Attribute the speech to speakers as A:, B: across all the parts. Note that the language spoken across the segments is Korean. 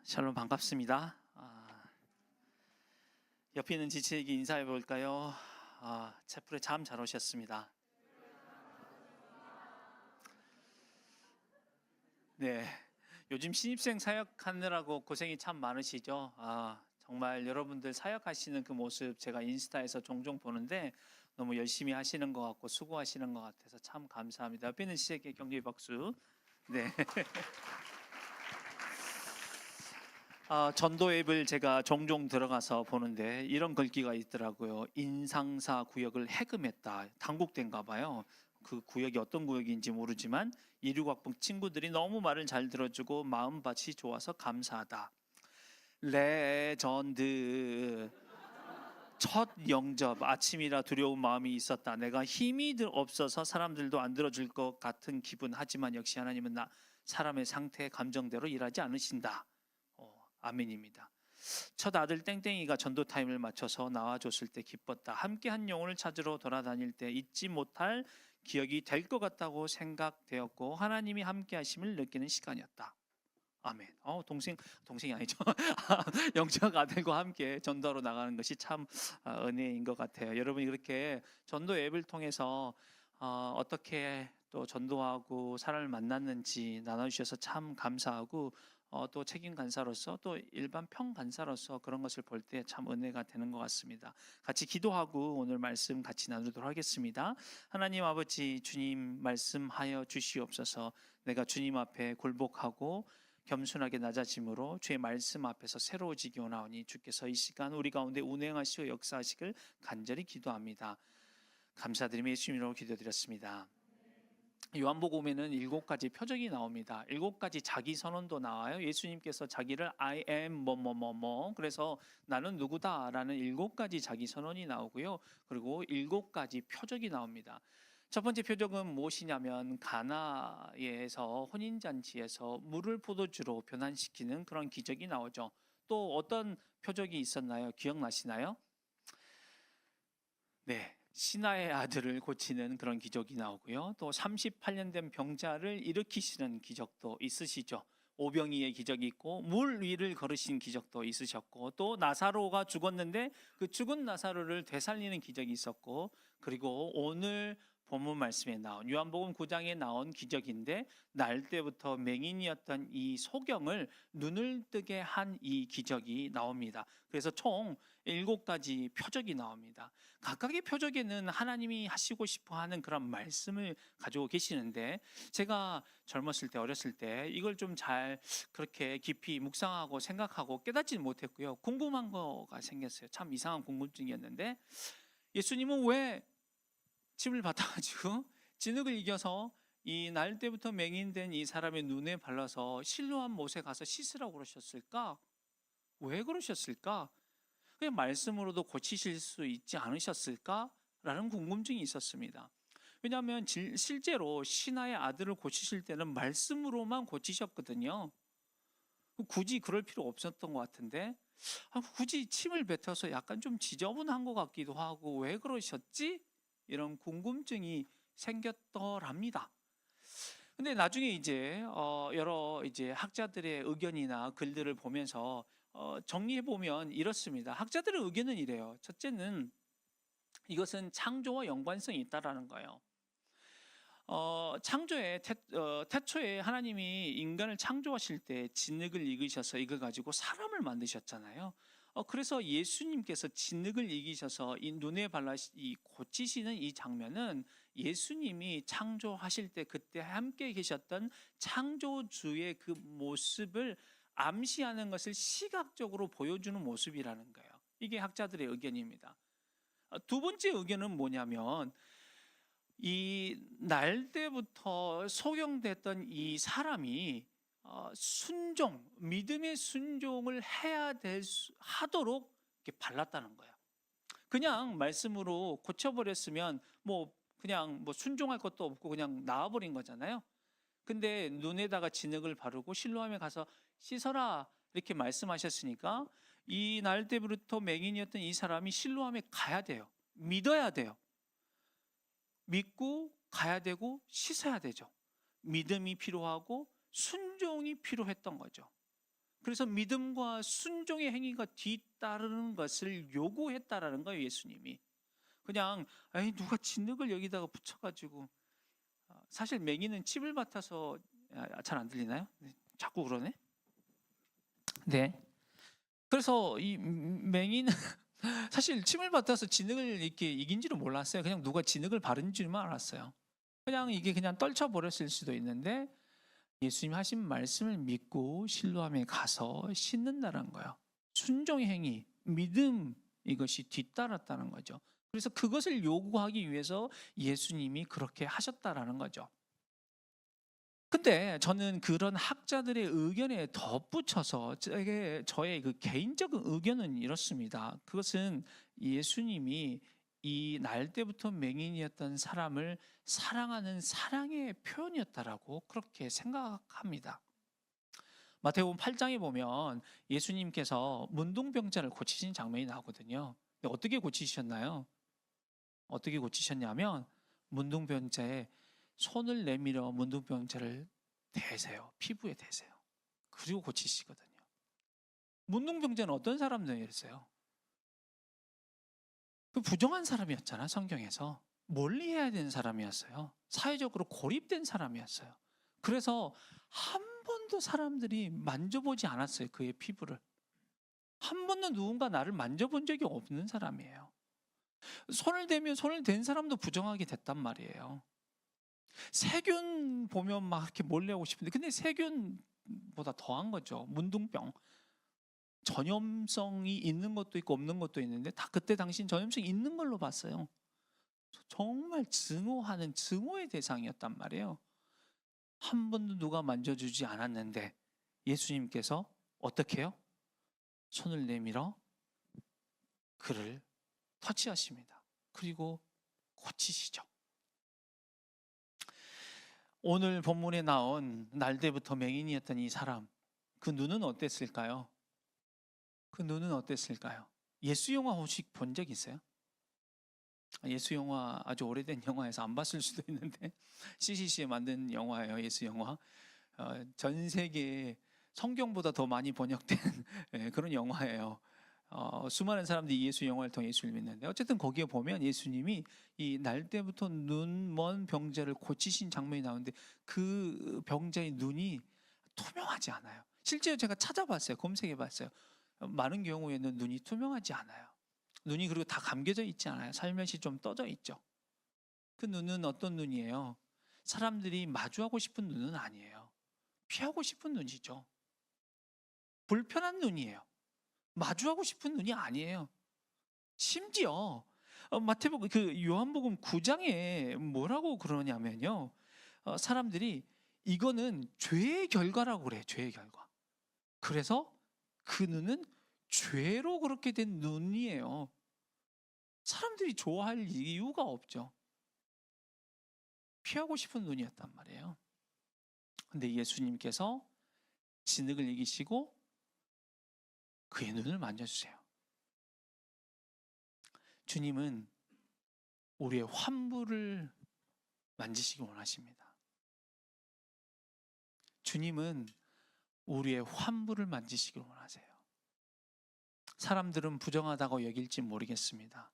A: 샬롬 반갑습니다. 옆에 있는 지체에게 인사해 볼까요? 채플에 참 잘 오셨습니다. 네, 요즘 신입생 사역하느라고 고생이 참 많으시죠? 정말 여러분들 사역하시는 그 모습 제가 인스타에서 종종 보는데 너무 열심히 하시는 것 같고 수고하시는 것 같아서 참 감사합니다. 옆에 있는 지체에게 격려의 박수. 네. 전도 앱을 제가 종종 들어가서 보는데 이런 글귀가 있더라고요. 인상사 구역을 해금했다. 단국된가 봐요. 그 구역이 어떤 구역인지 모르지만 이륙학번 친구들이 너무 말을 잘 들어주고 마음밭이 좋아서 감사하다. 레전드. 첫 영접, 아침이라 두려운 마음이 있었다. 내가 힘이 없어서 사람들도 안 들어줄 것 같은 기분. 하지만 역시 하나님은 사람의 상태, 감정대로 일하지 않으신다. 아멘입니다. 첫 아들 땡땡이가 전도 타임을 맞춰서 나와줬을 때 기뻤다. 함께한 영혼을 찾으러 돌아다닐 때 잊지 못할 기억이 될 것 같다고 생각되었고 하나님이 함께하심을 느끼는 시간이었다. 아멘. 동생이 아니죠. 영적 아들과 함께 전도하러 나가는 것이 참 은혜인 것 같아요. 여러분이 그렇게 전도 앱을 통해서 어떻게 또 전도하고 사람을 만났는지 나눠주셔서 참 감사하고 또 책임 간사로서 또 일반 평 간사로서 그런 것을 볼 때 참 은혜가 되는 것 같습니다. 같이 기도하고 오늘 말씀 같이 나누도록 하겠습니다. 하나님 아버지, 주님 말씀하여 주시옵소서. 내가 주님 앞에 굴복하고 겸손하게 낮아짐으로 주의 말씀 앞에서 새로워지기 원하오니 주께서 이 시간 우리 가운데 운행하시고 역사하시길 간절히 기도합니다. 감사드리며 예수님 이름으로 기도드렸습니다. 요한복음에는 7가지 표적이 나옵니다. 7가지 자기 선언도 나와요. 예수님께서 자기를 I am 뭐뭐뭐뭐, 그래서 나는 누구다라는 7가지 자기 선언이 나오고요. 그리고 7가지 표적이 나옵니다. 첫 번째 표적은 무엇이냐면 가나에서 혼인잔치에서 물을 포도주로 변환시키는 그런 기적이 나오죠. 또 어떤 표적이 있었나요? 기억나시나요? 네, 신하의 아들을 고치는 그런 기적이 나오고요. 또 38년 된 병자를 일으키시는 기적도 있으시죠. 오병이의 기적이 있고 물 위를 걸으신 기적도 있으셨고 또 나사로가 죽었는데 그 죽은 나사로를 되살리는 기적이 있었고, 그리고 오늘 본문 말씀에 나온 요한복음 9장에 나온 기적인데 날 때부터 맹인이었던 이 소경을 눈을 뜨게 한 이 기적이 나옵니다. 그래서 총 7가지 표적이 나옵니다. 각각의 표적에는 하나님이 하시고 싶어 하는 그런 말씀을 가지고 계시는데 제가 젊었을 때, 어렸을 때 이걸 좀 잘 그렇게 깊이 묵상하고 생각하고 깨닫지는 못했고요. 궁금한 거가 생겼어요. 참 이상한 궁금증이었는데 예수님은 왜 침을 받아가지고 진흙을 이겨서 이 날 때부터 맹인된 이 사람의 눈에 발라서 실로암 못에 가서 씻으라고 그러셨을까? 왜 그러셨을까? 그냥 말씀으로도 고치실 수 있지 않으셨을까? 라는 궁금증이 있었습니다. 왜냐하면 실제로 신하의 아들을 고치실 때는 말씀으로만 고치셨거든요. 굳이 그럴 필요 없었던 것 같은데 굳이 침을 뱉어서 약간 좀 지저분한 것 같기도 하고 왜 그러셨지? 이런 궁금증이 생겼더랍니다. 근데 나중에 이제 여러 이제 학자들의 의견이나 글들을 보면서 정리해 보면 이렇습니다. 학자들의 의견은 이래요. 첫째는 이것은 창조와 연관성이 있다라는 거예요. 창조의 태초에 하나님이 인간을 창조하실 때 진흙을 이기셔서 이걸 가지고 사람을 만드셨잖아요. 그래서 예수님께서 진흙을 이기셔서 이 눈에 발라 고치시는 이 장면은 예수님이 창조하실 때 그때 함께 계셨던 창조주의 그 모습을 암시하는 것을 시각적으로 보여주는 모습이라는 거예요. 이게 학자들의 의견입니다. 두 번째 의견은 뭐냐면 이 날 때부터 소경됐던 이 사람이 믿음의 순종을 하도록 이렇게 발랐다는 거예요. 그냥 말씀으로 고쳐버렸으면 그냥 순종할 것도 없고 그냥 나와버린 거잖아요. 근데 눈에다가 진흙을 바르고 실로암에 가서 씻어라 이렇게 말씀하셨으니까 이 날 때부터 맹인이었던 이 사람이 실로암에 가야 돼요. 믿어야 돼요. 믿고 가야 되고 씻어야 되죠. 믿음이 필요하고 순종이 필요했던 거죠. 그래서 믿음과 순종의 행위가 뒤따르는 것을 요구했다라는 거예요, 예수님이. 그냥 에이 누가 진흙을 여기다가 붙여가지고 사실 맹인은 칩을 맡아서 잘 안 들리나요? 네, 자꾸 그러네. 네. 그래서 이 맹인은 사실 침을 맡아서 진흙을 이렇게 이긴 줄은 몰랐어요. 그냥 누가 진흙을 바른 줄만 알았어요. 그냥 이게 그냥 떨쳐 버렸을 수도 있는데 예수님 하신 말씀을 믿고 실로암에 가서 씻는다는 거예요. 순종의 행위, 믿음 이것이 뒤따랐다는 거죠. 그래서 그것을 요구하기 위해서 예수님이 그렇게 하셨다라는 거죠. 근데 저는 그런 학자들의 의견에 덧붙여서 저의 그 개인적인 의견은 이렇습니다. 그것은 예수님이 이 날 때부터 맹인이었던 사람을 사랑하는 사랑의 표현이었다라고 그렇게 생각합니다. 마태복음 8장에 보면 예수님께서 문둥병자를 고치신 장면이 나오거든요. 근데 어떻게 고치셨나요? 어떻게 고치셨냐면 문둥병자의 손을 내밀어 문둥병자를 대세요. 피부에 대세요. 그리고 고치시거든요. 문둥병자는 어떤 사람들이었어요? 그 부정한 사람이었잖아, 성경에서. 멀리해야 되는 사람이었어요. 사회적으로 고립된 사람이었어요. 그래서 한 번도 사람들이 만져보지 않았어요, 그의 피부를. 한 번도 누군가 나를 만져본 적이 없는 사람이에요. 손을 대면 손을 댄 사람도 부정하게 됐단 말이에요. 세균 보면 막 이렇게 몰래 하고 싶은데, 근데 세균보다 더한 거죠. 문둥병. 전염성이 있는 것도 있고 없는 것도 있는데 다 그때 당신 전염성이 있는 걸로 봤어요. 정말 증오하는 증오의 대상이었단 말이에요. 한 번도 누가 만져주지 않았는데 예수님께서 어떻게 해요? 손을 내밀어 그를 터치하십니다. 그리고 고치시죠. 오늘 본문에 나온 날때부터 맹인이었던 이 사람, 그 눈은 어땠을까요? 그 눈은 어땠을까요? 예수 영화 혹시 본 적 있어요? 예수 영화 아주 오래된 영화에서 안 봤을 수도 있는데 CCC에 만든 영화예요. 예수 영화. 전 세계에 성경보다 더 많이 번역된 그런 영화예요. 수많은 사람들이 예수 영화를 통해 예수를 믿는데 어쨌든 거기에 보면 예수님이 이 날 때부터 눈 먼 병자를 고치신 장면이 나오는데 그 병자의 눈이 투명하지 않아요. 실제로 제가 찾아봤어요. 검색해봤어요. 많은 경우에는 눈이 투명하지 않아요. 눈이 그리고 다 감겨져 있지 않아요. 살며시 좀 떠져 있죠. 그 눈은 어떤 눈이에요? 사람들이 마주하고 싶은 눈은 아니에요. 피하고 싶은 눈이죠. 불편한 눈이에요. 마주하고 싶은 눈이 아니에요. 심지어 마태복음 그 요한복음 9장에 뭐라고 그러냐면요. 사람들이 이거는 죄의 결과라고 그래요. 죄의 결과. 그래서 그 눈은 죄로 그렇게 된 눈이에요. 사람들이 좋아할 이유가 없죠. 피하고 싶은 눈이었단 말이에요. 근데 예수님께서 진흙을 이기시고 그의 눈을 만져주세요. 주님은 우리의 환부를 만지시기 원하십니다. 주님은 우리의 환부를 만지시길 원하세요. 사람들은 부정하다고 여길지 모르겠습니다.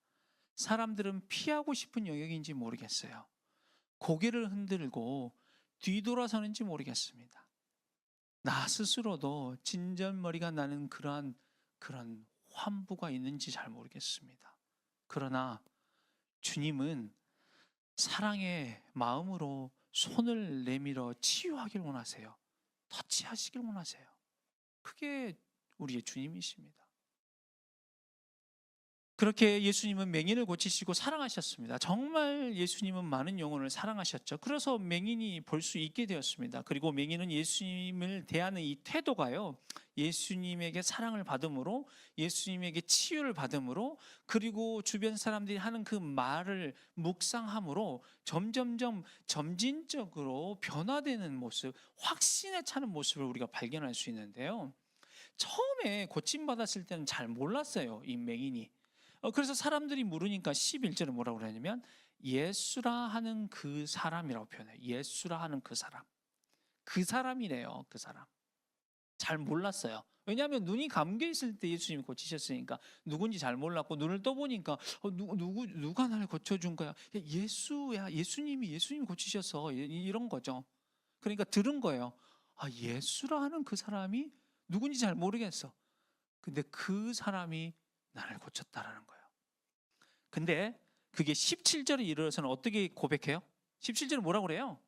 A: 사람들은 피하고 싶은 영역인지 모르겠어요. 고개를 흔들고 뒤돌아서는지 모르겠습니다. 나 스스로도 진절머리가 나는 그런 환부가 있는지 잘 모르겠습니다. 그러나 주님은 사랑의 마음으로 손을 내밀어 치유하길 원하세요. 터치하시길 원하세요. 그게 우리의 주님이십니다. 그렇게 예수님은 맹인을 고치시고 사랑하셨습니다. 정말 예수님은 많은 영혼을 사랑하셨죠. 그래서 맹인이 볼 수 있게 되었습니다. 그리고 맹인은 예수님을 대하는 이 태도가요, 예수님에게 사랑을 받음으로, 예수님에게 치유를 받음으로, 그리고 주변 사람들이 하는 그 말을 묵상함으로 점점점 점진적으로 변화되는 모습, 확신에 차는 모습을 우리가 발견할 수 있는데요. 처음에 고침받았을 때는 잘 몰랐어요, 이 맹인이. 그래서 사람들이 물으니까 11절에 뭐라고 그러냐면 예수라 하는 그 사람이라고 표현해요. 예수라 하는 그 사람. 그 사람이래요. 그 사람. 잘 몰랐어요. 왜냐하면 눈이 감겨 있을 때 예수님이 고치셨으니까 누군지 잘 몰랐고, 눈을 떠보니까 누가 날 고쳐준 거야? 예수야, 예수님이 고치셔서, 이런 거죠. 그러니까 들은 거예요. 아, 예수라 하는 그 사람이 누군지 잘 모르겠어. 근데 그 사람이 나를 고쳤다라는 거예요. 근데 그게 17절에 이르러서는 어떻게 고백해요? 17절에 뭐라고 그래요?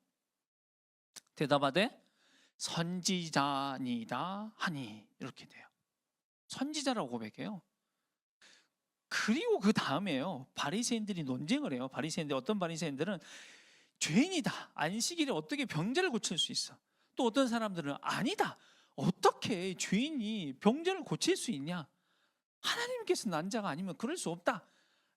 A: 대답하되 선지자니다 하니, 이렇게 돼요. 선지자라고 고백해요. 그리고 그 다음에요, 바리새인들이 논쟁을 해요. 바리새인들, 어떤 바리새인들은 죄인이다, 안식일에 어떻게 병자를 고칠 수 있어? 또 어떤 사람들은 아니다, 어떻게 죄인이 병자를 고칠 수 있냐? 하나님께서 난 자가 아니면 그럴 수 없다.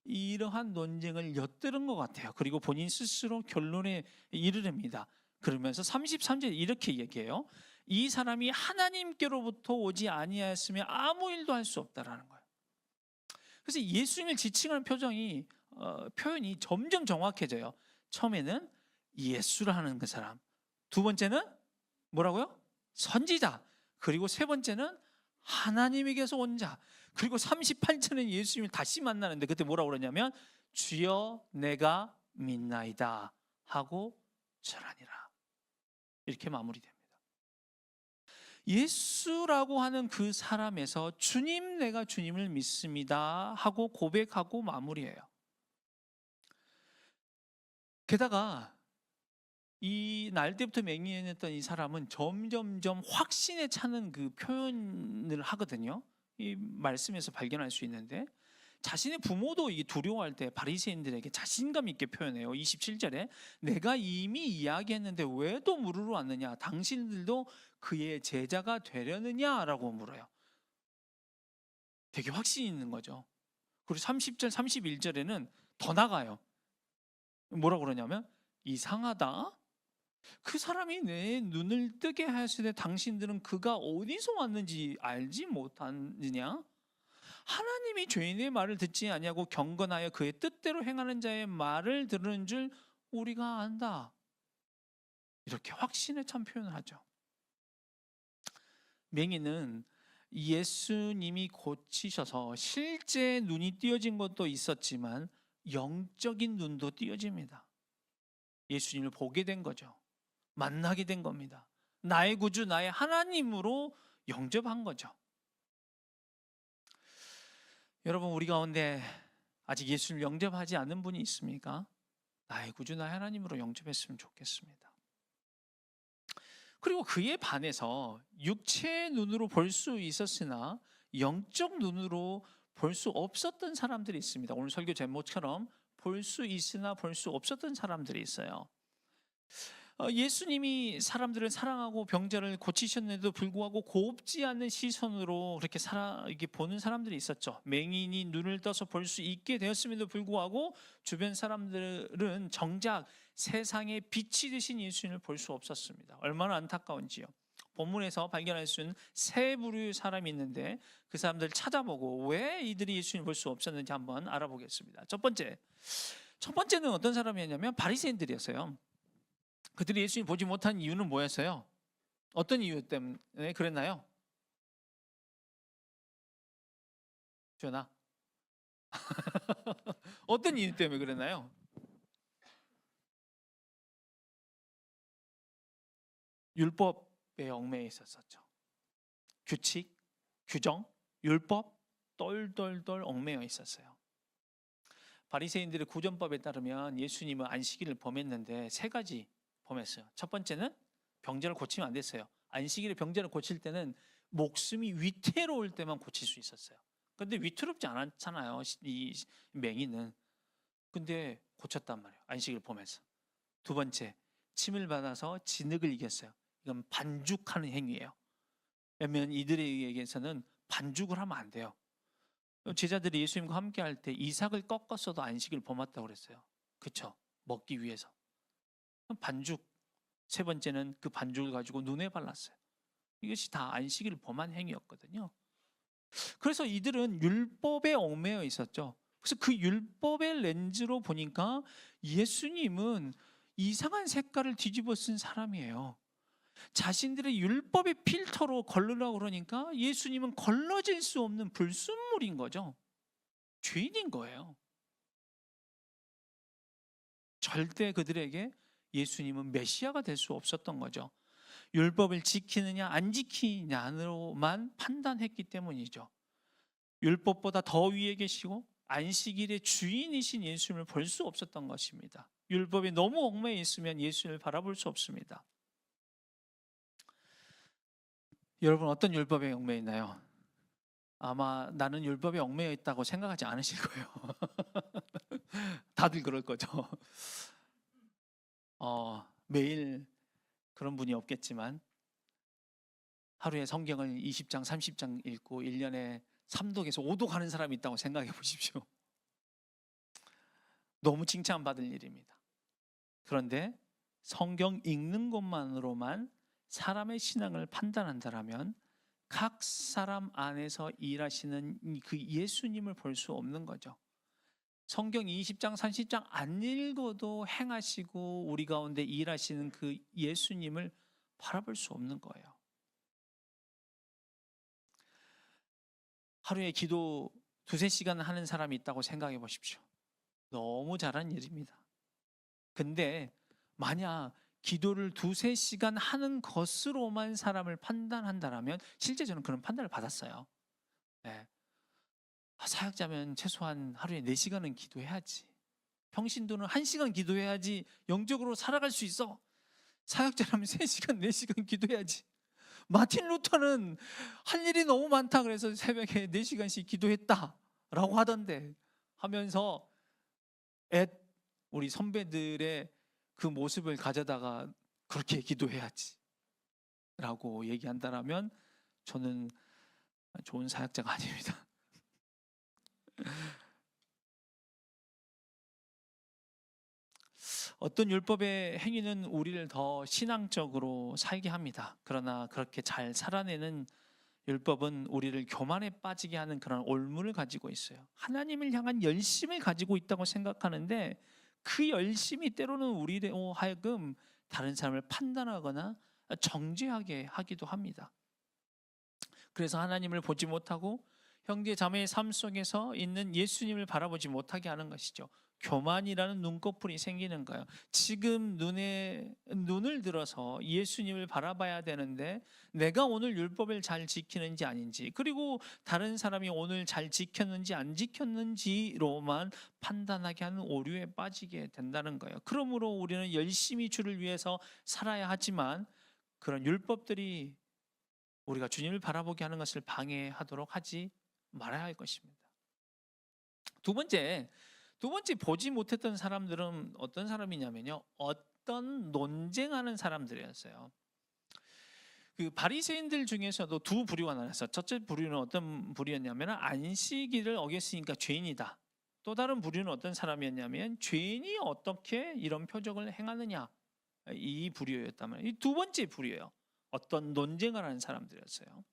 A: 이러한 논쟁을 엿들은 것 같아요. 그리고 본인 스스로 결론에 이르릅니다. 그러면서 33절에 이렇게 얘기해요. 이 사람이 하나님께로부터 오지 아니하였으면 아무 일도 할 수 없다라는 거예요. 그래서 예수님을 지칭하는 표현이 점점 정확해져요. 처음에는 예수라는 그 사람, 두 번째는 뭐라고요? 선지자, 그리고 세 번째는 하나님에게서 온 자, 그리고 38절에는 예수님을 다시 만나는데 그때 뭐라고 그러냐면 주여 내가 믿나이다 하고 절하니라, 이렇게 마무리됩니다. 예수라고 하는 그 사람에서 주님, 내가 주님을 믿습니다 하고 고백하고 마무리해요. 게다가 이 날 때부터 맹인했던 이 사람은 점점점 확신에 차는 그 표현을 하거든요. 이 말씀에서 발견할 수 있는데, 자신의 부모도 이 두려워할 때 바리새인들에게 자신감 있게 표현해요. 27절에 내가 이미 이야기했는데 왜 또 물으러 왔느냐? 당신들도 그의 제자가 되려느냐라고 물어요. 되게 확신이 있는 거죠. 그리고 30절, 31절에는 더 나가요. 뭐라고 그러냐면 이상하다. 그 사람이 내 눈을 뜨게 하시되 당신들은 그가 어디서 왔는지 알지 못하느냐? 하나님이 죄인의 말을 듣지 아니하고 경건하여 그의 뜻대로 행하는 자의 말을 들은 줄 우리가 안다. 이렇게 확신에 찬 표현을 하죠. 맹인은 예수님이 고치셔서 실제 눈이 띄어진 것도 있었지만 영적인 눈도 띄어집니다. 예수님을 보게 된 거죠. 만나게 된 겁니다. 나의 구주, 나의 하나님으로 영접한 거죠. 여러분, 우리 가운데 아직 예수를 영접하지 않는 분이 있습니까? 나의 구주, 나의 하나님으로 영접했으면 좋겠습니다. 그리고 그에 반해서 육체의 눈으로 볼 수 있었으나 영적 눈으로 볼 수 없었던 사람들이 있습니다. 오늘 설교 제목처럼 볼 수 있으나 볼 수 없었던 사람들이 있어요. 예수님이 사람들을 사랑하고 병자를 고치셨는데도 불구하고 곱지 않은 시선으로 그렇게 이렇게 보는 사람들이 있었죠. 맹인이 눈을 떠서 볼 수 있게 되었음에도 불구하고 주변 사람들은 정작 세상의 빛이 되신 예수님을 볼 수 없었습니다. 얼마나 안타까운지요. 본문에서 발견할 수 있는 세 부류의 사람이 있는데 그 사람들 찾아보고 왜 이들이 예수님을 볼 수 없었는지 한번 알아보겠습니다. 첫 번째는 어떤 사람이었냐면 바리새인들이었어요. 그들이 예수님 보지 못한 이유는 뭐였어요? 어떤 이유 때문에 그랬나요? 주연아 어떤 이유 때문에 그랬나요? 율법에 얽매여 있었죠. 규칙, 규정, 율법 똘똘똘 얽매여 있었어요. 바리새인들의 구전법에 따르면 예수님은 안식일을 범했는데 세 가지 범했어요. 첫 번째는 병자를 고치면 안 됐어요. 안식일에 병자를 고칠 때는 목숨이 위태로울 때만 고칠 수 있었어요. 그런데 위태롭지 않았잖아요, 이 맹인은. 근데 고쳤단 말이에요, 안식일 범해서. 두 번째, 침을 받아서 진흙을 이겼어요. 이건 반죽하는 행위예요. 왜냐하면 이들에게서는 반죽을 하면 안 돼요. 제자들이 예수님과 함께 할 때 이삭을 꺾었어도 안식일 범했다고 그랬어요. 그렇죠? 먹기 위해서. 반죽. 세 번째는 그 반죽을 가지고 눈에 발랐어요. 이것이 다 안식일을 범한 행위였거든요. 그래서 이들은 율법에 얽매여 있었죠. 그래서 그 율법의 렌즈로 보니까 예수님은 이상한 색깔을 뒤집어 쓴 사람이에요. 자신들의 율법의 필터로 걸르려고 그러니까 예수님은 걸러질 수 없는 불순물인 거죠. 죄인인 거예요. 절대 그들에게 예수님은 메시아가 될 수 없었던 거죠. 율법을 지키느냐 안 지키느냐로만 판단했기 때문이죠. 율법보다 더 위에 계시고 안식일의 주인이신 예수님을 볼 수 없었던 것입니다. 율법에 너무 얽매여 있으면 예수님을 바라볼 수 없습니다. 여러분 어떤 율법에 얽매여 있나요? 아마 나는 율법에 얽매여 있다고 생각하지 않으실 거예요. 다들 그럴 거죠. 매일 그런 분이 없겠지만 하루에 성경을 20장, 30장 읽고 1년에 3독에서 5독 하는 사람이 있다고 생각해 보십시오. 너무 칭찬받을 일입니다. 그런데 성경 읽는 것만으로만 사람의 신앙을 판단한다면 각 사람 안에서 일하시는 그 예수님을 볼 수 없는 거죠. 성경 20장, 30장 안 읽어도 행하시고 우리 가운데 일하시는 그 예수님을 바라볼 수 없는 거예요. 하루에 기도 2-3시간 하는 사람이 있다고 생각해 보십시오. 너무 잘한 일입니다. 근데 만약 기도를 2-3시간 하는 것으로만 사람을 판단한다면 실제 저는 그런 판단을 받았어요. 네. 사역자면 최소한 하루에 4시간은 기도해야지. 평신도는 1시간 기도해야지 영적으로 살아갈 수 있어. 사역자라면 3시간, 4시간 기도해야지. 마틴 루터는 할 일이 너무 많다 그래서 새벽에 4시간씩 기도했다라고 하던데 하면서 우리 선배들의 그 모습을 가져다가 그렇게 기도해야지 라고 얘기한다면 저는 좋은 사역자가 아닙니다. 어떤 율법의 행위는 우리를 더 신앙적으로 살게 합니다. 그러나 그렇게 잘 살아내는 율법은 우리를 교만에 빠지게 하는 그런 올무를 가지고 있어요. 하나님을 향한 열심을 가지고 있다고 생각하는데 그 열심이 때로는 우리로 하여금 다른 사람을 판단하거나 정죄하게 하기도 합니다. 그래서 하나님을 보지 못하고 형제 자매의 삶 속에서 있는 예수님을 바라보지 못하게 하는 것이죠. 교만이라는 눈꺼풀이 생기는 거예요. 지금 눈을 들어서 예수님을 바라봐야 되는데 내가 오늘 율법을 잘 지키는지 아닌지, 그리고 다른 사람이 오늘 잘 지켰는지 안 지켰는지로만 판단하게 하는 오류에 빠지게 된다는 거예요. 그러므로 우리는 열심히 주를 위해서 살아야 하지만 그런 율법들이 우리가 주님을 바라보게 하는 것을 방해하도록 하지 말아야 할 것입니다. 두 번째 보지 못했던 사람들은 어떤 사람이냐면요, 어떤 논쟁하는 사람들이었어요. 그 바리새인들 중에서도 두 부류가 나눴어요. 첫째 부류는 어떤 부류였냐면 안식일을 어겼으니까 죄인이다. 또 다른 부류는 어떤 사람이었냐면 죄인이 어떻게 이런 표적을 행하느냐, 이 부류였다면 이 두 번째 부류예요. 어떤 논쟁을 하는 사람들이었어요.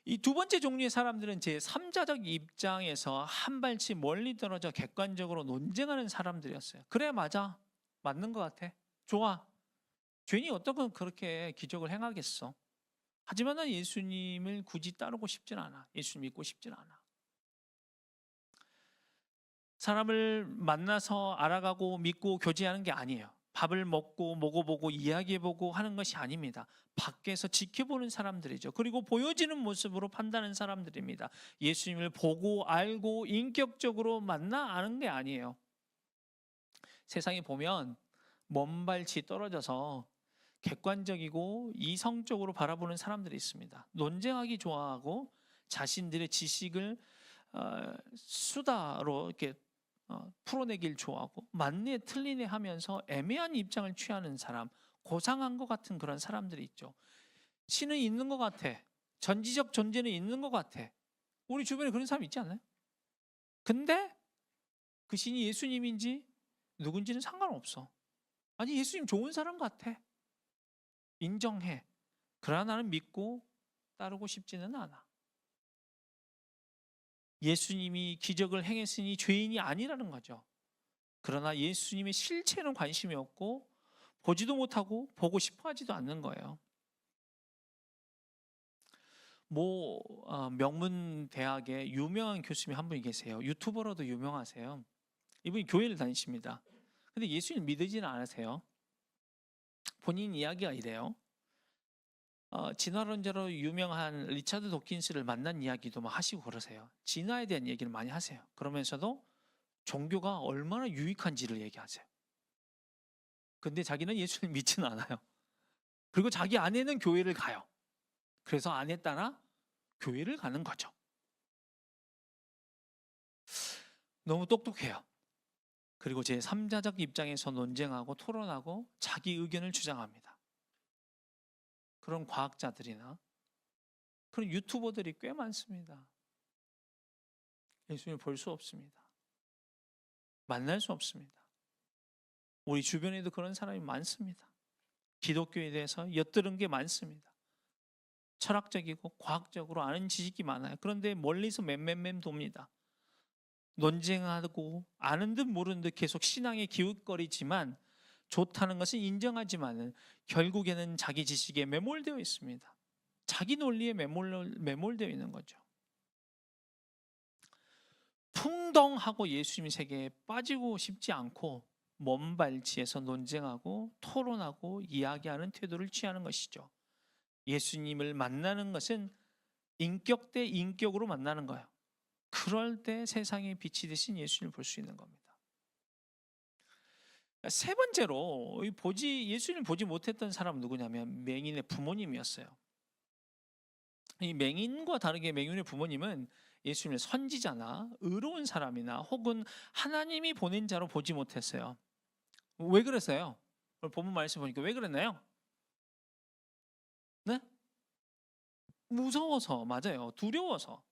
A: 이 두 번째 종류의 사람들은 제 3자적 입장에서 한 발치 멀리 떨어져 객관적으로 논쟁하는 사람들이었어요. 그래, 맞아, 맞는 것 같아, 좋아, 죄인이 어떻게 그렇게 기적을 행하겠어. 하지만 난 예수님을 굳이 따르고 싶진 않아. 예수님 믿고 싶진 않아. 사람을 만나서 알아가고 믿고 교제하는 게 아니에요. 밥을 먹고 먹어보고 이야기해보고 하는 것이 아닙니다. 밖에서 지켜보는 사람들이죠. 그리고 보여지는 모습으로 판단하는 사람들입니다. 예수님을 보고 알고 인격적으로 만나 아는 게 아니에요. 세상에 보면 먼발치 떨어져서 객관적이고 이성적으로 바라보는 사람들이 있습니다. 논쟁하기 좋아하고 자신들의 지식을 수다로 이렇게 풀어내길 좋아하고 맞네 틀리네 하면서 애매한 입장을 취하는 사람, 고상한 것 같은 그런 사람들이 있죠. 신은 있는 것 같아, 전지적 존재는 있는 것 같아. 우리 주변에 그런 사람 있지 않나요? 근데 그 신이 예수님인지 누군지는 상관없어. 아니, 예수님 좋은 사람 같아, 인정해. 그러나 나는 믿고 따르고 싶지는 않아. 예수님이 기적을 행했으니 죄인이 아니라는 거죠. 그러나 예수님의 실체는 관심이 없고 보지도 못하고 보고 싶어 하지도 않는 거예요. 명문 대학에 유명한 교수님이 한 분이 계세요. 유튜버로도 유명하세요. 이분이 교회를 다니십니다. 근데 예수님 믿으지는 않으세요. 본인 이야기가 이래요. 진화론자로 유명한 리차드 도킨스를 만난 이야기도 막 하시고 그러세요. 진화에 대한 얘기를 많이 하세요. 그러면서도 종교가 얼마나 유익한지를 얘기하세요. 근데 자기는 예수님 믿지는 않아요. 그리고 자기 아내는 교회를 가요. 그래서 아내 따라 교회를 가는 거죠. 너무 똑똑해요. 그리고 제 3자적 입장에서 논쟁하고 토론하고 자기 의견을 주장합니다. 그런 과학자들이나 그런 유튜버들이 꽤 많습니다. 예수님을 볼 수 없습니다. 만날 수 없습니다. 우리 주변에도 그런 사람이 많습니다. 기독교에 대해서 엿들은 게 많습니다. 철학적이고 과학적으로 아는 지식이 많아요. 그런데 멀리서 맴맴맴 돕니다. 논쟁하고 아는 듯 모르는 듯 계속 신앙에 기웃거리지만 좋다는 것은 인정하지만 결국에는 자기 지식에 매몰되어 있습니다. 자기 논리에 매몰되어 있는 거죠. 풍덩하고 예수님 세계에 빠지고 싶지 않고 먼발치에서 논쟁하고 토론하고 이야기하는 태도를 취하는 것이죠. 예수님을 만나는 것은 인격 대 인격으로 만나는 거예요. 그럴 때 세상의 빛이 되신 예수님을 볼 수 있는 겁니다. 세 번째로 예수님을 보지 못했던 사람은 누구냐면 맹인의 부모님이었어요. 이 맹인과 다르게 맹인의 부모님은 예수님을 선지자나 의로운 사람이나 혹은 하나님이 보낸 자로 보지 못했어요. 왜 그랬어요? 오늘 본문 말씀 보니까 왜 그랬나요? 네? 무서워서, 맞아요. 두려워서.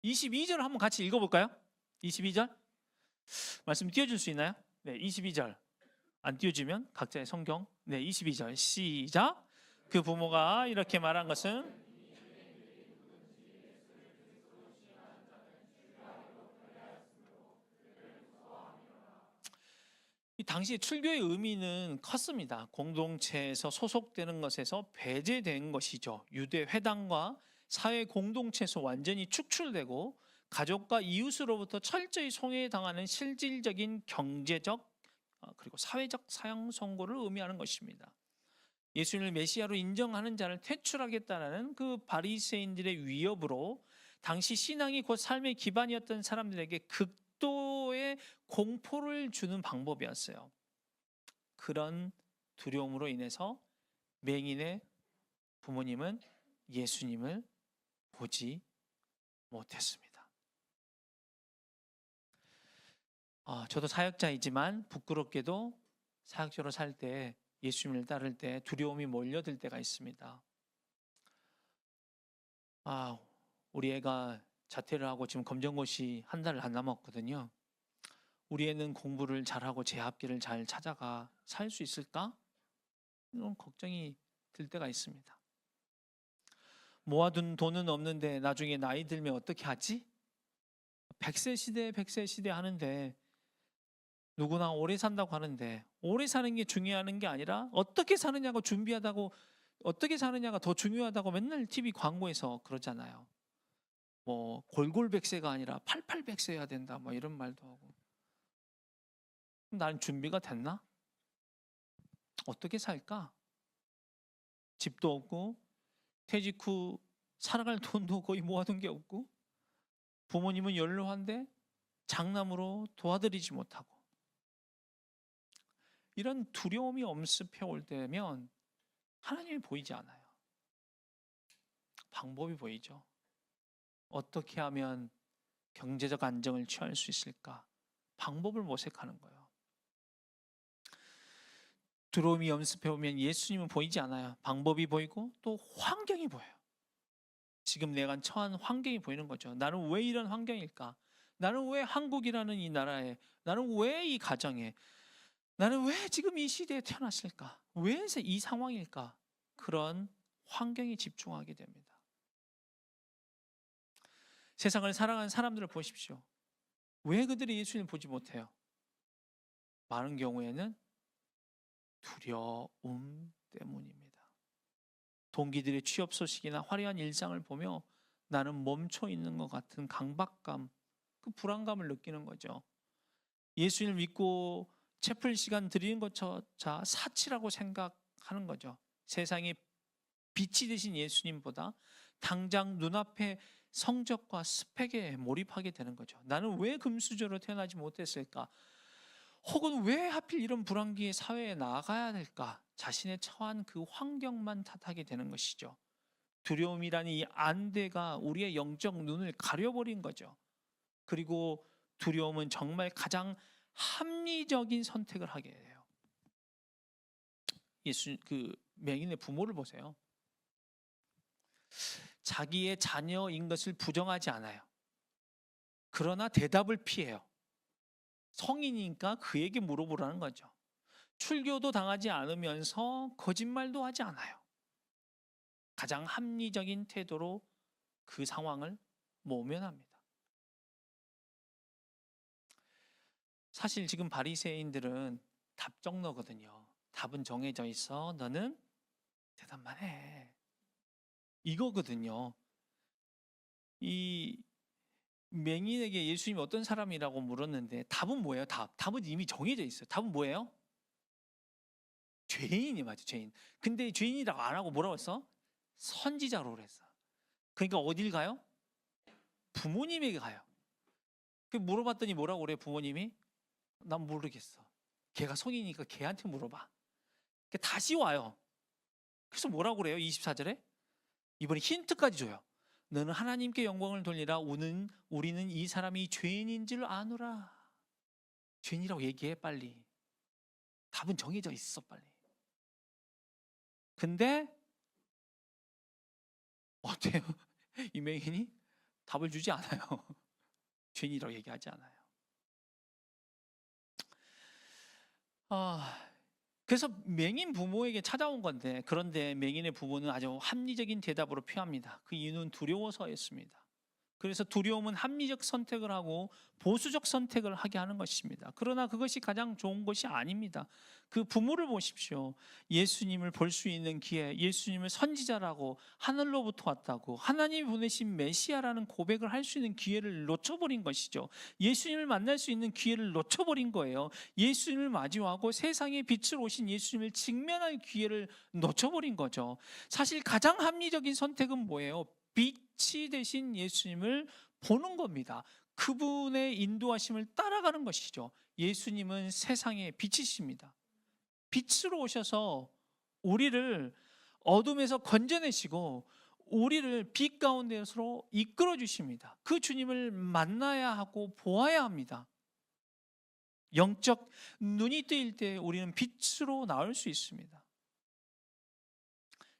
A: 22절 한번 같이 읽어볼까요? 22절 말씀 띄워줄 수 있나요? 네, 22절 안 띄워주면 각자의 성경. 네, 22절 시작. 그 부모가 이렇게 말한 것은 이 당시에 출교의 의미는 컸습니다. 공동체에서 소속되는 것에서 배제된 것이죠. 유대 회당과 사회 공동체에서 완전히 축출되고 가족과 이웃으로부터 철저히 송해당하는 실질적인 경제적 그리고 사회적 사형 선고를 의미하는 것입니다. 예수님을 메시아로 인정하는 자를 퇴출하겠다는 그 바리새인들의 위협으로 당시 신앙이 곧 삶의 기반이었던 사람들에게 극도의 공포를 주는 방법이었어요. 그런 두려움으로 인해서 맹인의 부모님은 예수님을 보지 못했습니다. 저도 사역자이지만 부끄럽게도 사역자로 살 때 예수님을 따를 때 두려움이 몰려들 때가 있습니다. 우리 애가 자퇴를 하고 지금 검정고시 한 달을 안 남았거든요. 우리 애는 공부를 잘하고 재학기를 잘 찾아가 살 수 있을까? 이런 걱정이 들 때가 있습니다. 모아둔 돈은 없는데 나중에 나이 들면 어떻게 하지? 100세 시대 하는데 누구나 오래 산다고 하는데 오래 사는 게 중요한 게 아니라 어떻게 사느냐가 어떻게 사느냐가 더 중요하다고 맨날 TV 광고에서 그러잖아요. 골골백세가 아니라 팔팔백세여야 된다 이런 말도 하고. 나는 준비가 됐나? 어떻게 살까? 집도 없고 퇴직 후 살아갈 돈도 거의 모아둔 게 없고 부모님은 연로한데 장남으로 도와드리지 못하고 이런 두려움이 엄습해 올 때면 하나님이 보이지 않아요. 방법이 보이죠. 어떻게 하면 경제적 안정을 취할 수 있을까? 방법을 모색하는 거예요. 두려움이 엄습해 오면 예수님은 보이지 않아요. 방법이 보이고 또 환경이 보여요. 지금 내가 처한 환경이 보이는 거죠. 나는 왜 이런 환경일까? 나는 왜 한국이라는 이 나라에, 나는 왜 이 가정에, 나는 왜 지금 이 시대에 태어났을까? 왜 이 상황일까? 그런 환경에 집중하게 됩니다. 세상을 살아가는 사람들을 보십시오. 왜 그들이 예수님을 보지 못해요? 많은 경우에는 두려움 때문입니다. 동기들의 취업 소식이나 화려한 일상을 보며 나는 멈춰 있는 것 같은 강박감, 그 불안감을 느끼는 거죠. 예수님을 믿고 채플 시간 드리는 것조차 사치라고 생각하는 거죠. 세상에 빛이 되신 예수님보다 당장 눈앞에 성적과 스펙에 몰입하게 되는 거죠. 나는 왜 금수저로 태어나지 못했을까? 혹은 왜 하필 이런 불황기의 사회에 나아가야 될까? 자신의 처한 그 환경만 탓하게 되는 것이죠. 두려움이라는 이 안대가 우리의 영적 눈을 가려버린 거죠. 그리고 두려움은 정말 가장 합리적인 선택을 하게 돼요. 그 맹인의 부모를 보세요. 자기의 자녀인 것을 부정하지 않아요. 그러나 대답을 피해요. 성인이니까 그에게 물어보라는 거죠. 출교도 당하지 않으면서 거짓말도 하지 않아요. 가장 합리적인 태도로 그 상황을 모면합니다. 사실 지금 바리새인들은 답정너거든요. 답은 정해져 있어. 너는 대답만 해. 이거거든요. 이 맹인에게 예수님이 어떤 사람이라고 물었는데 답은 뭐예요? 답은 이미 정해져 있어요. 답은 뭐예요? 죄인이 맞죠, 죄인. 근데 죄인이라고 안 하고 뭐라고 했어? 선지자로 그랬어. 그러니까 어딜 가요? 부모님에게 가요. 그 물어봤더니 뭐라고 그래요, 부모님이? 난 모르겠어. 걔가 성인이니까 걔한테 물어봐. 다시 와요. 그래서 뭐라고 그래요? 24절에? 이번에 힌트까지 줘요. 너는 하나님께 영광을 돌리라. 우리는 이 사람이 죄인인 줄 아노라. 죄인이라고 얘기해, 빨리. 답은 정해져 있어, 빨리. 근데 어때요? 이 맹인이 답을 주지 않아요. 죄인이라고 얘기하지 않아요. 그래서 맹인 부모에게 찾아온 건데, 그런데 맹인의 부모는 아주 합리적인 대답으로 표합니다. 그 이유는 두려워서였습니다. 그래서 두려움은 합리적 선택을 하고 보수적 선택을 하게 하는 것입니다. 그러나 그것이 가장 좋은 것이 아닙니다. 그 부모를 보십시오. 예수님을 볼 수 있는 기회, 예수님을 선지자라고, 하늘로부터 왔다고, 하나님이 보내신 메시아라는 고백을 할 수 있는 기회를 놓쳐버린 것이죠. 예수님을 만날 수 있는 기회를 놓쳐버린 거예요. 예수님을 마주하고 세상의 빛을 오신 예수님을 직면할 기회를 놓쳐버린 거죠. 사실 가장 합리적인 선택은 뭐예요? 빛이 되신 예수님을 보는 겁니다. 그분의 인도하심을 따라가는 것이죠. 예수님은 세상의 빛이십니다. 빛으로 오셔서 우리를 어둠에서 건져내시고 우리를 빛 가운데로 이끌어 주십니다. 그 주님을 만나야 하고 보아야 합니다. 영적 눈이 뜨일 때 우리는 빛으로 나올 수 있습니다.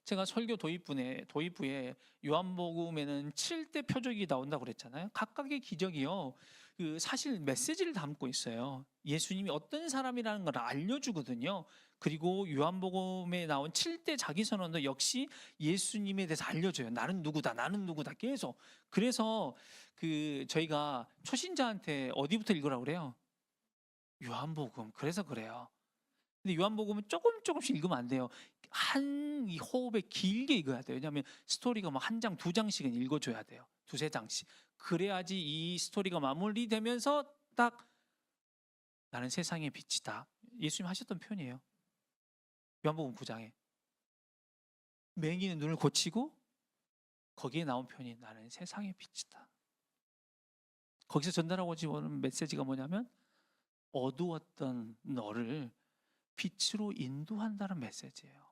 A: 제가 설교 도입부에 요한복음에는 7대 표적이 나온다고 그랬잖아요. 각각의 기적이요, 그 사실 메시지를 담고 있어요. 예수님이 어떤 사람이라는 걸 알려주거든요. 그리고 요한복음에 나온 7대 자기선언도 역시 예수님에 대해서 알려줘요. 나는 누구다, 나는 누구다, 계속. 그래서 저희가 초신자한테 어디부터 읽으라고 그래요? 요한복음. 그래서 그래요. 근데 요한복음은 조금씩 읽으면 안 돼요. 이 호흡에 길게 읽어야 돼요. 왜냐하면 스토리가 막 한 장, 두 장씩은 읽어줘야 돼요. 두세 장씩. 그래야지 이 스토리가 마무리되면서 딱 나는 세상의 빛이다. 예수님 하셨던 표현이에요. 요한복음 9장에 맹인의 눈을 고치고 거기에 나온 표현이 나는 세상의 빛이다. 거기서 전달하고 오는 메시지가 뭐냐면 어두웠던 너를 빛으로 인도한다는 메시지예요.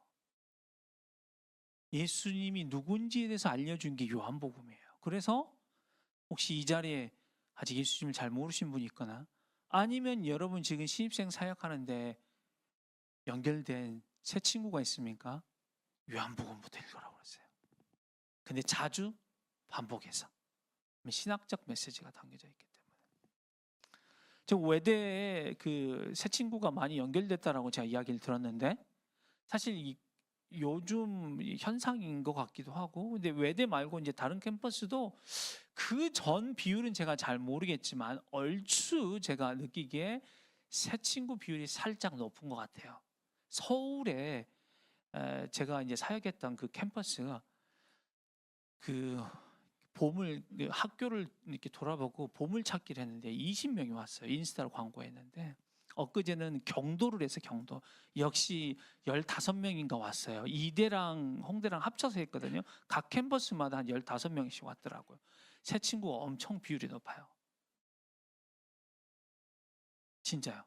A: 예수님이 누군지에 대해서 알려준 게 요한복음이에요. 그래서 혹시 이 자리에 아직 예수님을 잘 모르신 분이 있거나 아니면 여러분 지금 신입생 사역하는데 연결된 새 친구가 있습니까? 요한복음부터 읽으라고 그랬어요. 근데 자주 반복해서 신학적 메시지가 담겨져 있기 때문에. 저 외대에 새 친구가 많이 연결됐다라고 제가 이야기를 들었는데 사실 요즘 현상인 것 같기도 하고, 근데 외대 말고 이제 다른 캠퍼스도 그 전 비율은 제가 잘 모르겠지만 얼추 제가 느끼기에 새 친구 비율이 살짝 높은 것 같아요. 서울에 제가 이제 사역했던 그 캠퍼스가 그 학교를 이렇게 돌아보고 보물찾기를 했는데 20명이 왔어요. 인스타로 광고했는데 엊그제는 경도를 해서 경도 역시 15명인가 왔어요. 이대랑 홍대랑 합쳐서 했거든요. 각 캠퍼스마다 한 15명씩 왔더라고요. 새 친구가 엄청 비율이 높아요. 진짜요.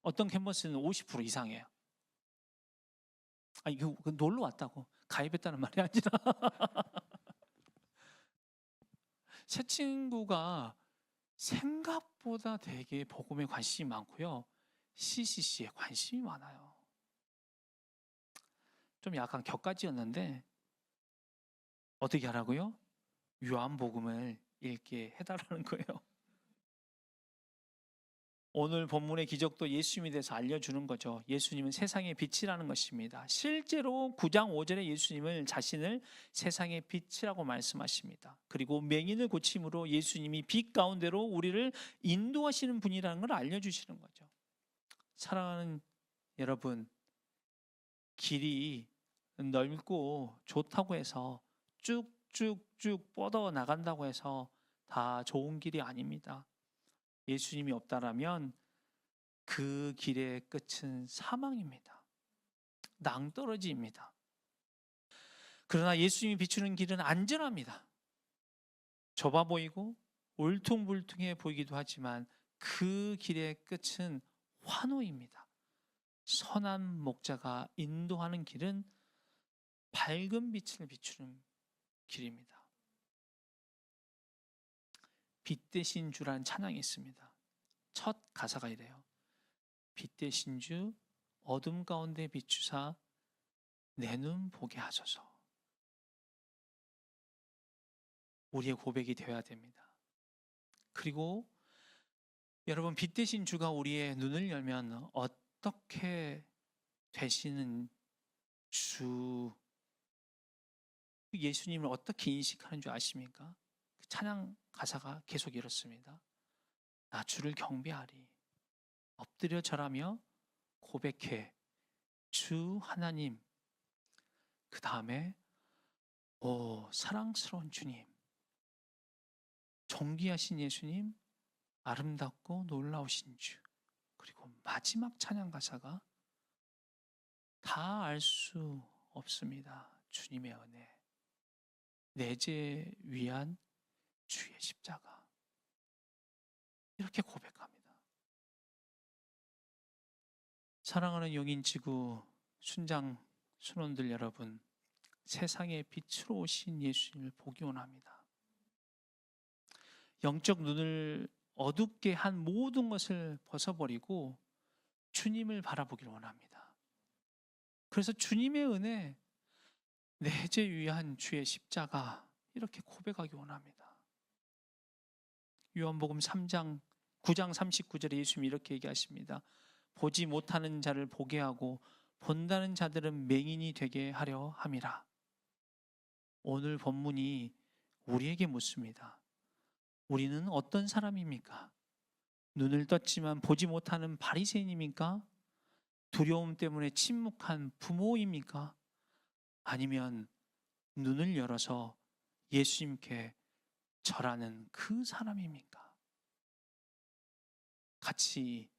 A: 어떤 캠퍼스는 50% 이상이에요. 아니, 이거 놀러 왔다고 가입했다는 말이 아니라 새 친구가 생각보다 되게 복음에 관심이 많고요. CCC에 관심이 많아요. 좀 약간 격가지였는데 어떻게 하라고요? 요한복음을 읽게 해달라는 거예요. 오늘 본문의 기적도 예수님에 대해서 알려주는 거죠. 예수님은 세상의 빛이라는 것입니다. 실제로 9장 5절에 예수님을 자신을 세상의 빛이라고 말씀하십니다. 그리고 맹인을 고침으로 예수님이 빛 가운데로 우리를 인도하시는 분이라는 걸 알려주시는 거죠. 사랑하는 여러분, 길이 넓고 좋다고 해서 쭉쭉쭉 뻗어 나간다고 해서 다 좋은 길이 아닙니다. 예수님이 없다라면 그 길의 끝은 사망입니다. 낭떠러지입니다. 그러나 예수님이 비추는 길은 안전합니다. 좁아 보이고 울퉁불퉁해 보이기도 하지만 그 길의 끝은 환호입니다. 선한 목자가 인도하는 길은 밝은 빛을 비추는 길입니다. 빛 대신 주라는 찬양이 있습니다. 첫 가사가 이래요. 빛 대신 주 어둠 가운데 비추사 내 눈 보게 하소서. 우리의 고백이 되어야 됩니다. 그리고 여러분, 빛 대신 주가 우리의 눈을 열면 어떻게 되시는 주, 예수님을 어떻게 인식하는 줄 아십니까? 그 찬양 가사가 계속 이렇습니다. 나 주를 경배하리. 엎드려 절하며 고백해. 주 하나님. 그 다음에 오 사랑스러운 주님. 존귀하신 예수님. 아름답고 놀라우신 주. 그리고 마지막 찬양 가사가 다 알 수 없습니다. 주님의 은혜. 내 죄 위한 주의 십자가. 이렇게 고백합니다. 사랑하는 용인지구 순장 순원들 여러분, 세상의 빛으로 오신 예수님을 보기 원합니다. 영적 눈을 어둡게 한 모든 것을 벗어버리고 주님을 바라보기를 원합니다. 그래서 주님의 은혜, 내 죄 위한 주의 십자가, 이렇게 고백하기 원합니다. 요한복음 9장 39절에 예수님이 이렇게 얘기하십니다. 보지 못하는 자를 보게 하고 본다는 자들은 맹인이 되게 하려 함이라. 오늘 본문이 우리에게 묻습니다. 우리는 어떤 사람입니까? 눈을 떴지만 보지 못하는 바리새인입니까? 두려움 때문에 침묵한 부모입니까? 아니면 눈을 열어서 예수님께 절하는 그 사람입니까? 같이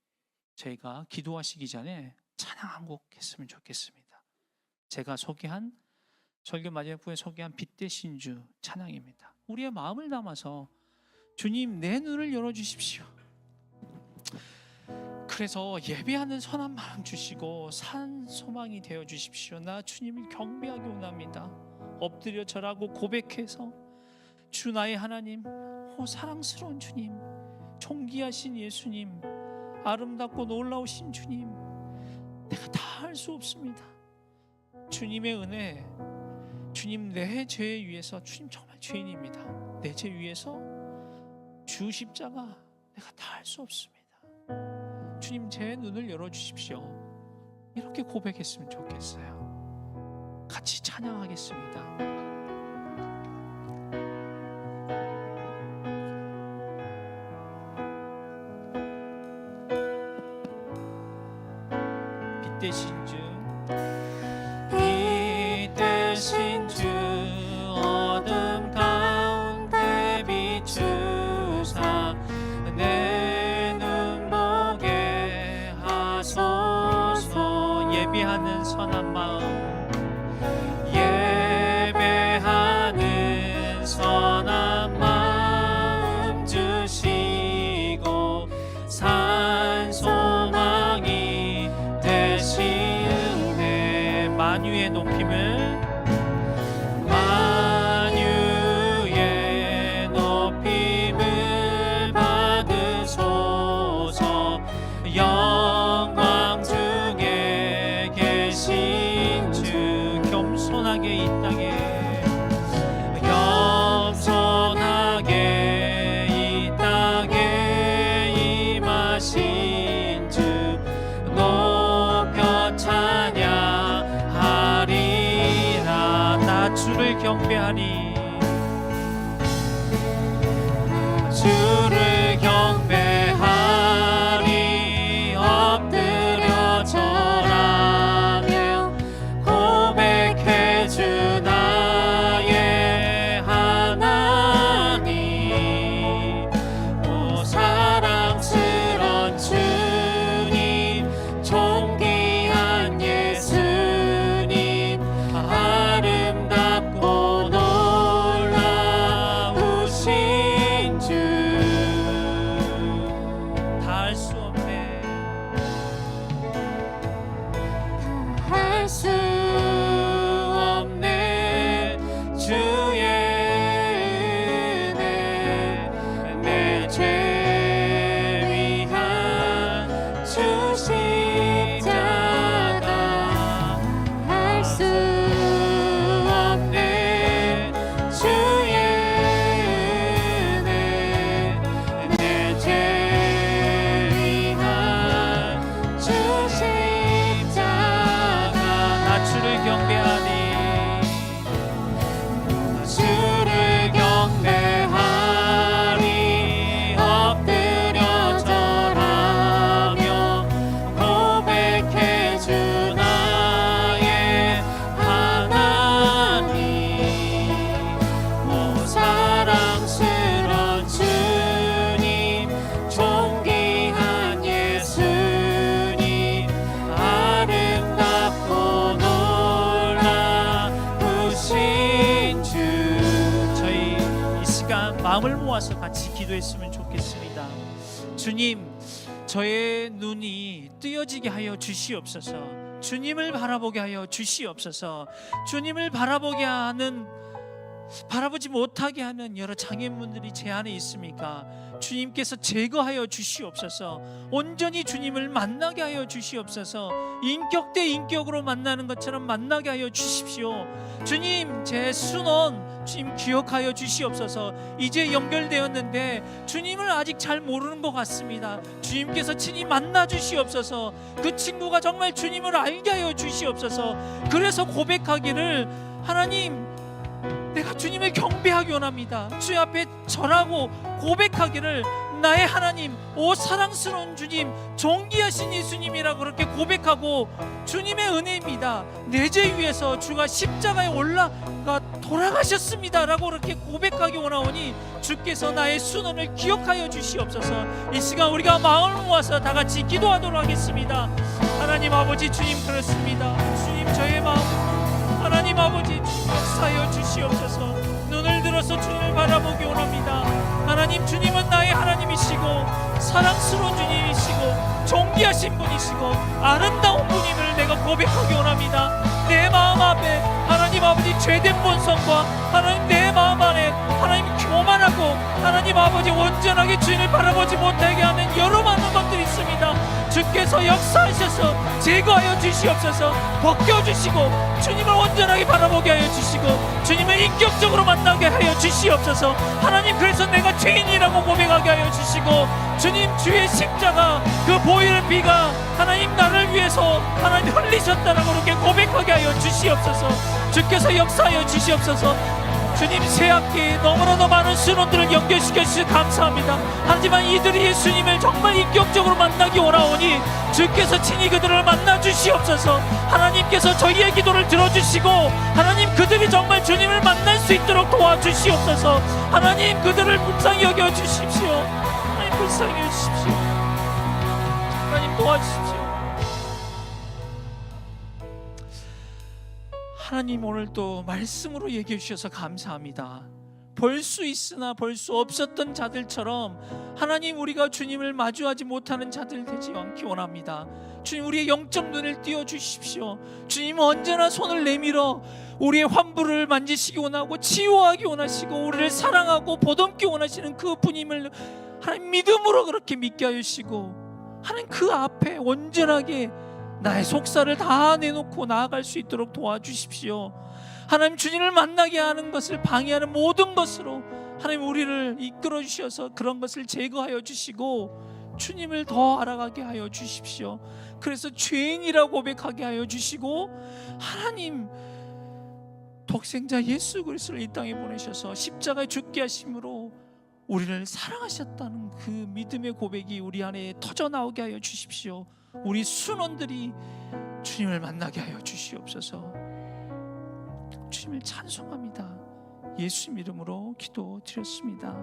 A: 저희가 기도하시기 전에 찬양 한 곡 했으면 좋겠습니다. 제가 소개한 설교 마지막 부에 소개한 빛 대신 주 찬양입니다. 우리의 마음을 담아서 주님 내 눈을 열어주십시오. 그래서 예배하는 선한 마음 주시고 산 소망이 되어 주십시오. 나 주님을 경배하기 원합니다. 엎드려 절하고 고백해서 주 나의 하나님, 오 사랑스러운 주님, 존귀하신 예수님, 아름답고 놀라우신 주님, 내가 다 할 수 없습니다. 주님의 은혜, 주님 내 죄 위해서, 주님 정말 죄인입니다. 내 죄 위해서 주 십자가 내가 다 할 수 없습니다. 주님 제 눈을 열어주십시오. 이렇게 고백했으면 좋겠어요. 같이 찬양하겠습니다. 빛 대신 주 빛 대신 주 어둠 가운데 비추사 내 눈 보게 하소서. 예배하는 선한 마음, 예배하는 선한 마음 주시고 산 소망이 되시네. 만유의 높임을 받으소서. 영광 중에 계신 주 겸손하게 이 땅에 겸손하게 이 땅에 임하신 주 높여 찬양하리라. 나 주를 경배하리. 주를 경배하리. 엎드려 절하며 고백해 주 나의 하나님. 오 사랑스런 주님, 존귀한 예수님, 아름답고 놀라우신 주. 다 할 수 없네, 할 수 없네. 주의 은혜 내 죄 위한 주 십자가. 할 수 없네. 주의 은혜 내 죄 위한 주 십자가. 나 주를 경배하니. 주를 경배하리. 엎드려 절하며 고백해 주 나의 하나님. 오 사랑스런 주님, 존귀한 예수님, 아름답고 놀라우신 주. 저희 이 시간 마음을 모아서 같이 기도했으면 좋겠습니다. 주님, 저의 눈이 뜨여지게 하여 주시옵소서. 주님을 바라보게 하여 주시옵소서. 주님을 바라보지 못하게 하는 여러 장애물들이 제 안에 있습니까? 주님께서 제거하여 주시옵소서. 온전히 주님을 만나게 하여 주시옵소서. 인격 대 인격으로 만나는 것처럼 만나게 하여 주십시오. 주님, 제 순원 주님 기억하여 주시옵소서. 이제 연결되었는데 주님을 아직 잘 모르는 것 같습니다. 주님께서 친히 만나 주시옵소서. 그 친구가 정말 주님을 알게 하여 주시옵소서. 그래서 고백하기를, 하나님, 내가 주님을 경배하기 원합니다. 주의 앞에 절하고 고백하기를, 나의 하나님, 오 사랑스러운 주님, 존귀하신 예수님이라고 그렇게 고백하고, 주님의 은혜입니다, 내 죄 위해서 주가 십자가에 올라가 돌아가셨습니다 라고 그렇게 고백하기 원하오니 주께서 나의 순원을 기억하여 주시옵소서. 이 시간 우리가 마음을 모아서 다 같이 기도하도록 하겠습니다. 하나님 아버지, 주님 그렇습니다. 주님, 저의 마음 하나님 아버지 역사하여 주시옵소서. 눈을 들어서 주님을 바라보기 원합니다. 하나님, 주님은 나의 하나님이시고 사랑스러운 주님이시고 존귀하신 분이시고 아름다운 분임을 내가 고백하기 원합니다. 내 마음 앞에 하나님 아버지 죄된 본성과 하나님 내 마음 안에 하나님 교만하고 하나님 아버지 온전하게 주님을 바라보지 못하게 하는 여러 많은 것들이 있습니다. 주께서 역사하셔서 제거하여 주시옵소서. 벗겨주시고 주님을 온전하게 바라보게 하여 주시고 주님을 인격적으로 만나게 하여 주시옵소서. 하나님, 그래서 내가 죄인이라고 고백하게 하여 주시고 주님, 주의 십자가 그 보이는 피가 하나님 나를 위해서 하나님 흘리셨다라고 그렇게 고백하게 하여 주시옵소서. 주께서 역사하여 주시옵소서. 주님, 새학기에 너무나도 많은 신혼들을 연결시켜 주셔서 감사합니다. 하지만 이들이 예수님을 정말 인격적으로 만나기 원하오니 주께서 친히 그들을 만나 주시옵소서. 하나님께서 저희의 기도를 들어주시고 하나님, 그들이 정말 주님을 만날 수 있도록 도와주시옵소서. 하나님, 그들을 불쌍히 여겨 주십시오. 하나님, 불쌍히 여겨 주십시오. 하나님, 도와주십시오. 하나님, 오늘 또 말씀으로 얘기해 주셔서 감사합니다. 볼 수 있으나 볼 수 없었던 자들처럼 하나님, 우리가 주님을 마주하지 못하는 자들 되지 않기 원합니다. 주님, 우리의 영적 눈을 띄워 주십시오. 주님, 언제나 손을 내밀어 우리의 환부를 만지시기 원하고 치유하기 원하시고 우리를 사랑하고 보듬기 원하시는 그 분임을 하나님 믿음으로 그렇게 믿게 하여 주시고, 하나님 그 앞에 온전하게 나의 속사를 다 내놓고 나아갈 수 있도록 도와주십시오. 하나님, 주님을 만나게 하는 것을 방해하는 모든 것으로 하나님 우리를 이끌어 주셔서 그런 것을 제거하여 주시고 주님을 더 알아가게 하여 주십시오. 그래서 죄인이라고 고백하게 하여 주시고, 하나님 독생자 예수 그리스도를 이 땅에 보내셔서 십자가에 죽게 하심으로 우리를 사랑하셨다는 그 믿음의 고백이 우리 안에 터져 나오게 하여 주십시오. 우리 순원들이 주님을 만나게 하여 주시옵소서. 주님을 찬송합니다. 예수 이름으로 기도드렸습니다.